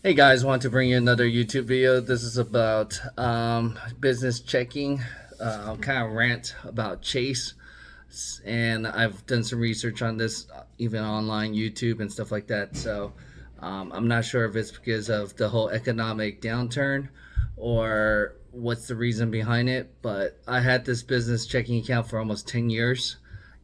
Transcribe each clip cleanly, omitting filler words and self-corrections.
Hey guys, want to bring you another YouTube video. This is about business checking. Kind of rant about Chase, and I've done some research on this, even online YouTube and stuff like that. So I'm not sure if it's because of the whole economic downturn or what's the reason behind it. But I had this business checking account for almost 10 years,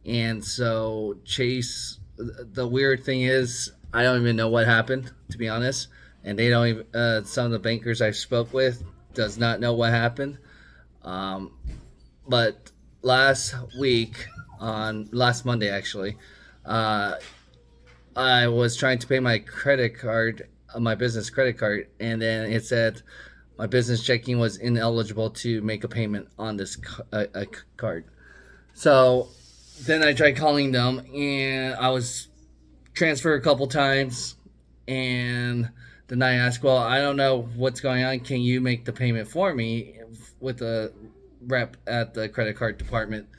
and so Chase. The weird thing is, I don't even know what happened, to be honest, and they don't even. Some of the bankers I spoke with does not know what happened. Um, but last week, on last Monday actually, uh, I was trying to pay my credit card, my business credit card, and then it said my business checking was ineligible to make a payment on this card. So then I tried calling them, and I was transferred a couple times, and then I asked, well, I don't know what's going on. Can you make the payment for me with the rep at the credit card department?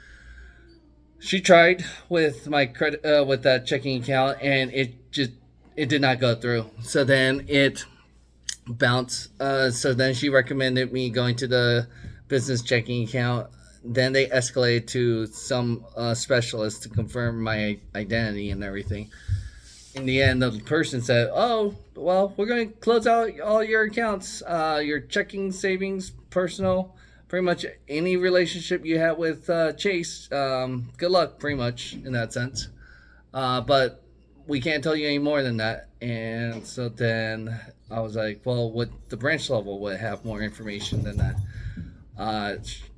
She tried with my credit with that checking account, and it did not go through. So then it bounced. So then she recommended me going to the business checking account. Then they escalated to some specialist to confirm my identity and everything. In the end, the person said, "Oh, well, we're going to close out all your accounts, your checking, savings, personal, pretty much any relationship you had with Chase. Good luck, pretty much in that sense. But we can't tell you any more than that." And so then I was like, "Well, what the branch level would have more information than that."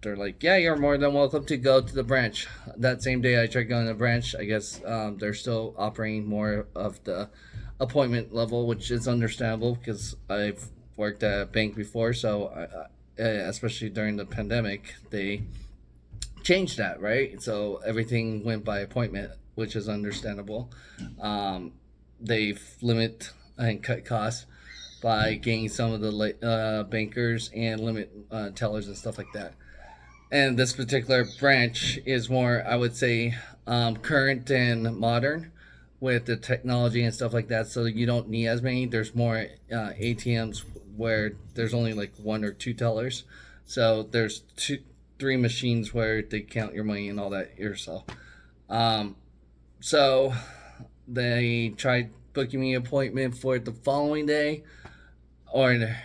They're like, "Yeah, you're more than welcome to go to the branch." That same day, I tried going to the branch. I guess they're still operating more of the appointment level, which is understandable because I've worked at a bank before. So, especially during the pandemic, they changed that, right? So everything went by appointment, which is understandable. Um, they've limit and cut costs by getting some of the bankers and limit tellers and stuff like that. And this particular branch is more, I would say, current and modern with the technology and stuff like that. So you don't need as many. There's more ATMs where there's only like one or two tellers. So there's three machines where they count your money and all that yourself. Um, so they tried booking me an appointment for the following day, or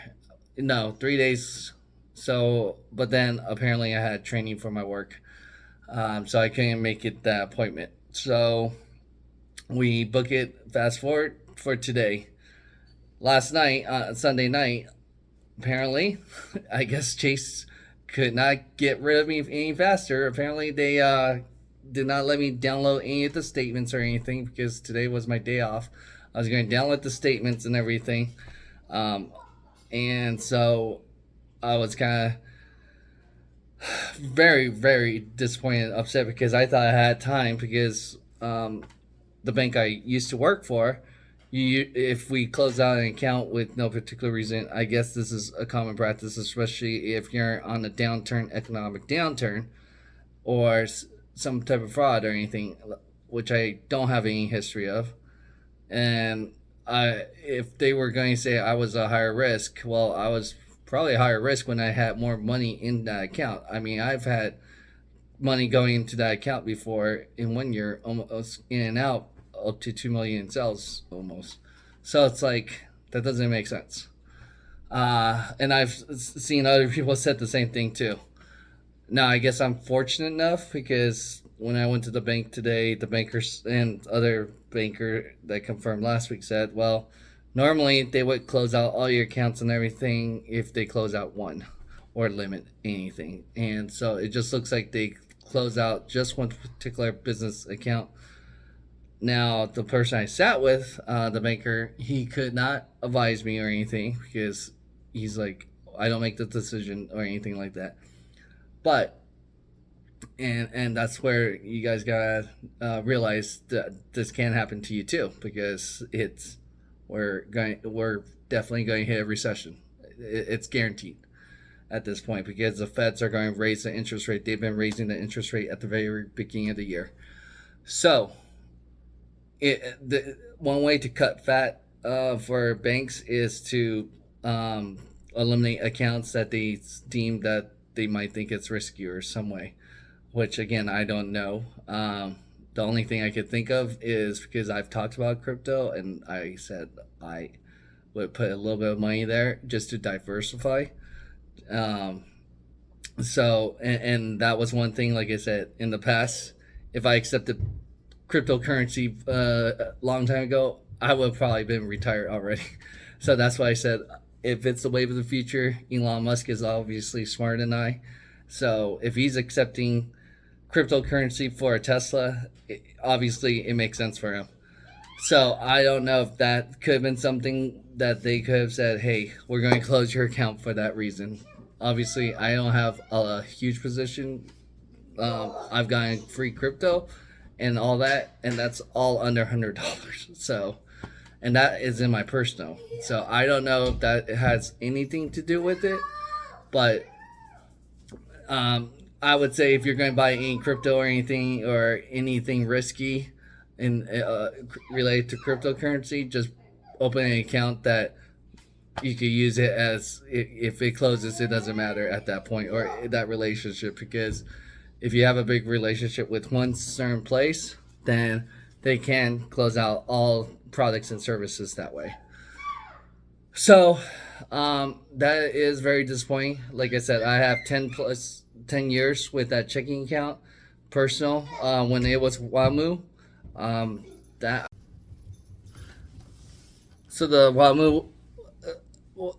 no, 3 days. So, but then apparently I had training for my work, so I couldn't make it that appointment. So we book it. Fast forward for today. Last night, Sunday night, apparently, I guess Chase could not get rid of me any faster. Apparently, they did not let me download any of the statements or anything because today was my day off. I was going to download the statements and everything. Um, and so I was kind of very, very disappointed and upset because I thought I had time because the bank I used to work for, if we close out an account with no particular reason, I guess this is a common practice, especially if you're on a downturn, economic downturn, or some type of fraud or anything, which I don't have any history of. And if they were going to say I was a higher risk, well, I was probably a higher risk when I had more money in that account. I mean, I've had money going into that account before in 1 year, almost in and out, up to 2 million in sales almost. So it's like that doesn't make sense. And I've seen other people said the same thing too. Now I guess I'm fortunate enough because when I went to the bank today, the bankers and other banker that confirmed last week said, well, normally they would close out all your accounts and everything if they close out one or limit anything. And so it just looks like they close out just one particular business account. Now, the person I sat with, the banker, he could not advise me or anything because he's like, I don't make the decision or anything like that. But and that's where you guys gotta realize that this can happen to you too because we're definitely going to hit a recession. It's guaranteed at this point because the Feds are going to raise the interest rate. They've been raising the interest rate at the very beginning of the year. So one way to cut fat for banks is to eliminate accounts that they deem that they might think it's risky or some way, which again I don't know. The only thing I could think of is because I've talked about crypto and I said I would put a little bit of money there just to diversify. Um, and that was one thing, like I said, in the past, if I accepted cryptocurrency a long time ago, I would have probably been retired already. So that's why I said if it's the wave of the future, Elon Musk is obviously smarter than I. So if he's accepting cryptocurrency for a Tesla, obviously it makes sense for him. So I don't know if that could have been something that they could have said, "Hey, we're going to close your account for that reason." Obviously, I don't have a huge position. I've gotten free crypto and all that, and that's all under $100. So, and that is in my personal. So I don't know if that has anything to do with it, but I would say if you're going to buy any crypto or anything risky in related to cryptocurrency, just open an account that you could use it as if it closes, it doesn't matter at that point or that relationship, because if you have a big relationship with one certain place, then they can close out all products and services that way. So that is very disappointing. Like I said, I have 10 years with that checking account, personal. When it was WAMU, that so the WAMU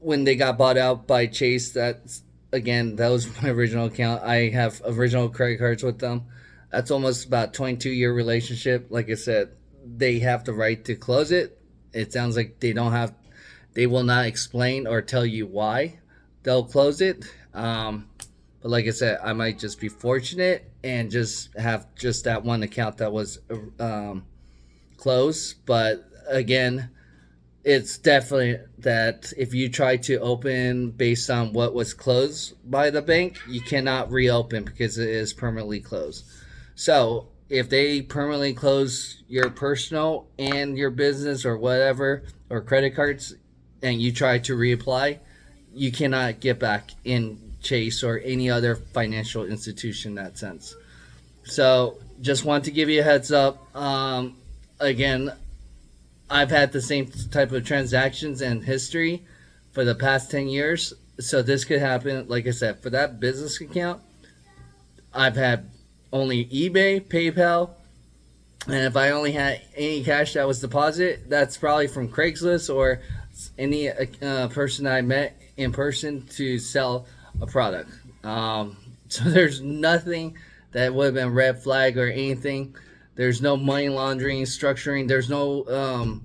when they got bought out by Chase, that's again that was my original account. I have original credit cards with them. That's almost about 22-year relationship. Like I said, they have the right to close it. It sounds like they don't have. They will not explain or tell you why they'll close it. But like I said, I might just be fortunate and just have just that one account that was closed. But again, it's definitely that if you try to open based on what was closed by the bank, you cannot reopen because it is permanently closed. So if they permanently close your personal and your business or whatever or credit cards, and you try to reapply, you cannot get back in Chase or any other financial institution in that sense. So just want to give you a heads up. Again, I've had the same type of transactions and history for the past 10 years. So this could happen, like I said, for that business account, I've had only eBay, PayPal, and if I only had any cash that was deposited, that's probably from Craigslist or any person I met in person to sell a product. So there's nothing that would have been red flag or anything. There's no money laundering, structuring. There's no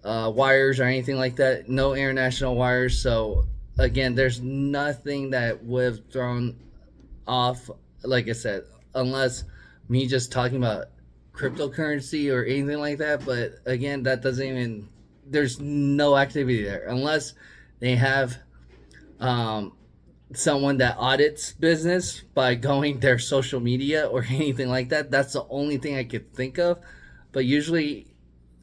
wires or anything like that. No international wires. So again, there's nothing that would have thrown off. Like I said, unless me just talking about cryptocurrency or anything like that. But again, that doesn't even. There's no activity there unless they have someone that audits business by going their social media or anything like that. That's the only thing I could think of. But usually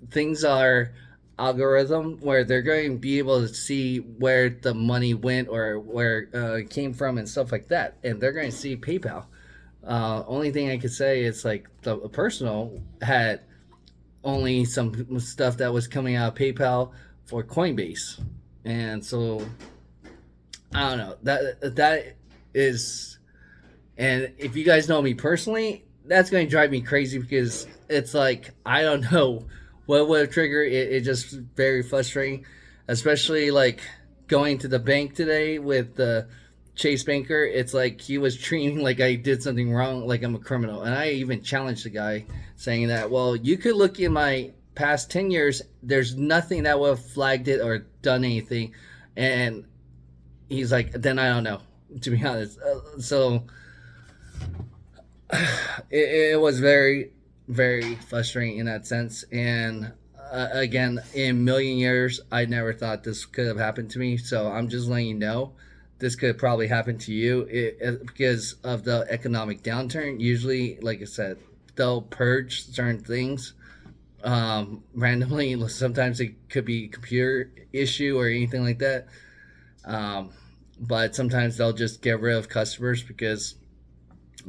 things are algorithm where they're going to be able to see where the money went or where it came from and stuff like that. And they're going to see PayPal. Only thing I could say is like the personal had only some stuff that was coming out of PayPal for Coinbase. And so I don't know. That is, and if you guys know me personally, that's going to drive me crazy because it's like I don't know what would trigger it. It's just very frustrating, especially like going to the bank today with the Chase banker. It's like he was treating like I did something wrong, like I'm a criminal, and I even challenged the guy saying that, well, you could look in my past 10 years. There's nothing that would have flagged it or done anything, and he's like, then I don't know, to be honest. So it was very, very frustrating in that sense. And again, in a million years, I never thought this could have happened to me. So I'm just letting you know this could probably happen to you because of the economic downturn. Usually, like I said, they'll purge certain things randomly. Sometimes it could be a computer issue or anything like that. Um, but sometimes they'll just get rid of customers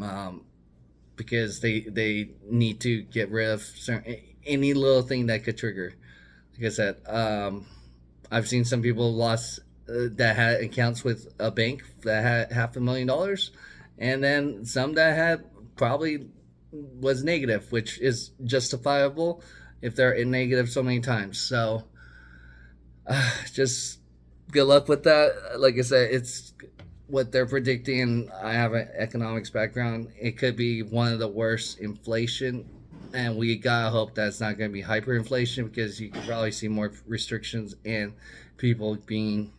um, because they need to get rid of any little thing that could trigger. Like I said, I've seen some people lost that had accounts with a bank that had $500,000, and then some that had probably was negative, which is justifiable if they're in negative so many times. So just good luck with that. Like I said, it's what they're predicting. I have an economics background. It could be one of the worst inflation, and we gotta hope that's not going to be hyperinflation, because you could probably see more restrictions and people being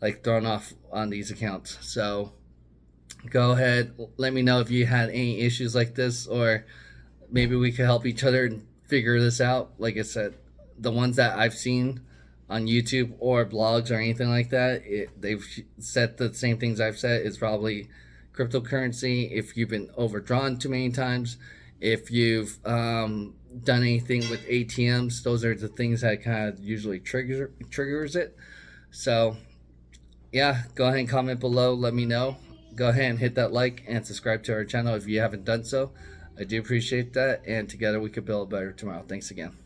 like thrown off on these accounts. So go ahead, let me know if you had any issues like this, or maybe we could help each other and figure this out. Like I said, the ones that I've seen on YouTube or blogs or anything like that, they've said the same things I've said. It's probably cryptocurrency. If you've been overdrawn too many times, if you've done anything with ATMs, those are the things that kind of usually triggers it. So yeah, go ahead and comment below. Let me know. Go ahead and hit that like and subscribe to our channel if you haven't done so. I do appreciate that, and together we could build a better tomorrow. Thanks again.